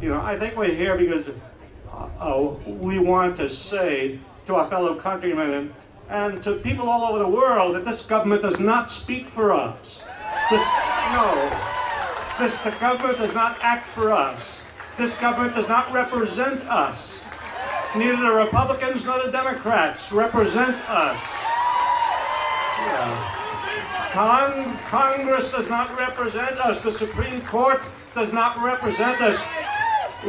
You know, I think we're here because we want to say to our fellow countrymen and to people all over the world that this government does not speak for us. The government does not act for us. This government does not represent us. Neither the Republicans nor the Democrats represent us. Yeah. Congress does not represent us. The Supreme Court does not represent us.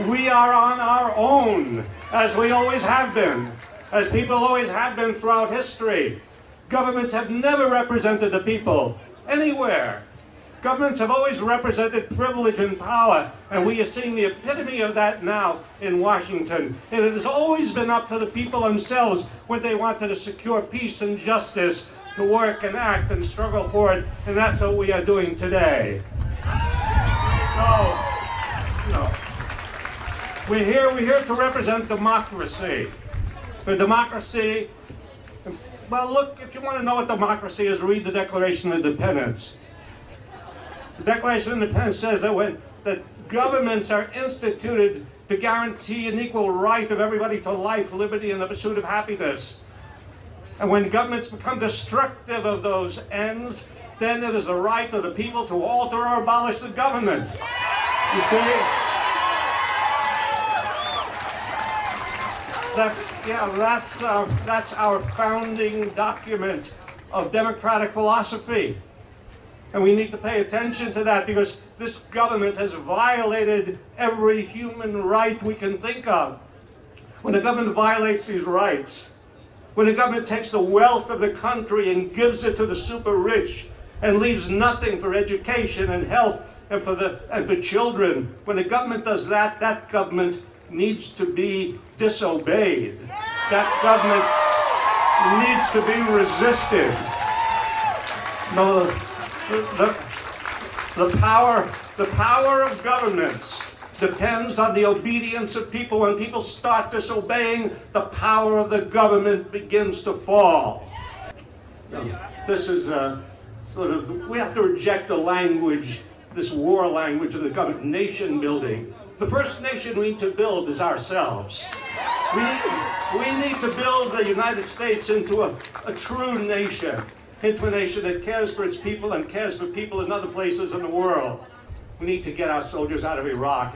We are on our own, as we always have been, as people always have been throughout history. Governments have never represented the people anywhere. Governments have always represented privilege and power, and we are seeing the epitome of that now in Washington. And it has always been up to the people themselves when they wanted to secure peace and justice to work and act and struggle for it, and that's what we are doing today. So, you know, we're here to represent democracy. The democracy, well, look, if you want to know what democracy is, read the Declaration of Independence. The Declaration of Independence says that governments are instituted to guarantee an equal right of everybody to life, liberty, and the pursuit of happiness. And when governments become destructive of those ends, then it is the right of the people to alter or abolish the government. You see? That's our founding document of democratic philosophy. And we need to pay attention to that because this government has violated every human right we can think of. When the government violates these rights, when the government takes the wealth of the country and gives it to the super rich and leaves nothing for education and health and for children, when the government does that, that government needs to be disobeyed. That government needs to be resisted. No, the power of governments depends on the obedience of people. When people start disobeying, the power of the government begins to fall. This is we have to reject the language, this war language of the government, nation building. The first nation we need to build is ourselves. We need to build the United States into a true nation, into a nation that cares for its people and cares for people in other places in the world. We need to get our soldiers out of Iraq.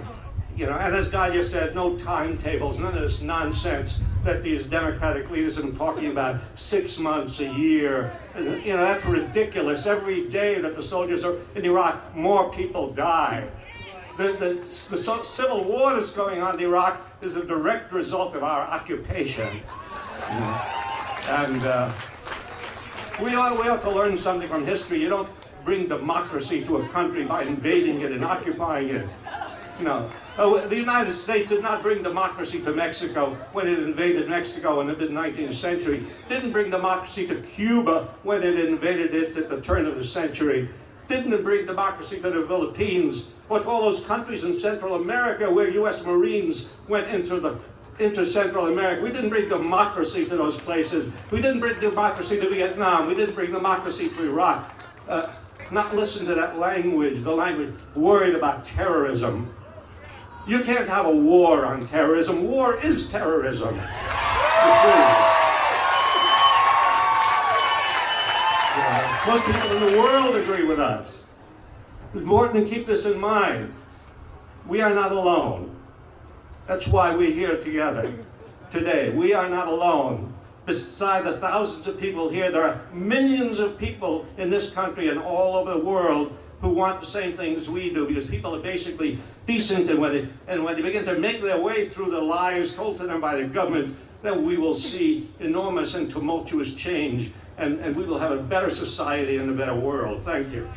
You know, and as Dahlia said, no timetables, none of this nonsense that these Democratic leaders have been talking about, 6 months, a year. You know, that's ridiculous. Every day that the soldiers are in Iraq, more people die. The civil war that's going on in Iraq is a direct result of our occupation. And we ought to learn something from history. You don't bring democracy to a country by invading it and occupying it. No. The United States did not bring democracy to Mexico when it invaded Mexico in the mid-19th century. Didn't bring democracy to Cuba when it invaded it at the turn of the century. Didn't bring democracy to the Philippines or to all those countries in Central America where U.S. Marines went into Central America. We didn't bring democracy to those places. We didn't bring democracy to Vietnam. We didn't bring democracy to Iraq. Not listen to that language, the language worried about terrorism. You can't have a war on terrorism. War is terrorism. Most people in the world agree with us. It's important to keep this in mind. We are not alone. That's why we're here together today. We are not alone. Beside the thousands of people here, there are millions of people in this country and all over the world who want the same things we do, because people are basically decent, and when they begin to make their way through the lies told to them by the government, then we will see enormous and tumultuous change, and we will have a better society and a better world. Thank you.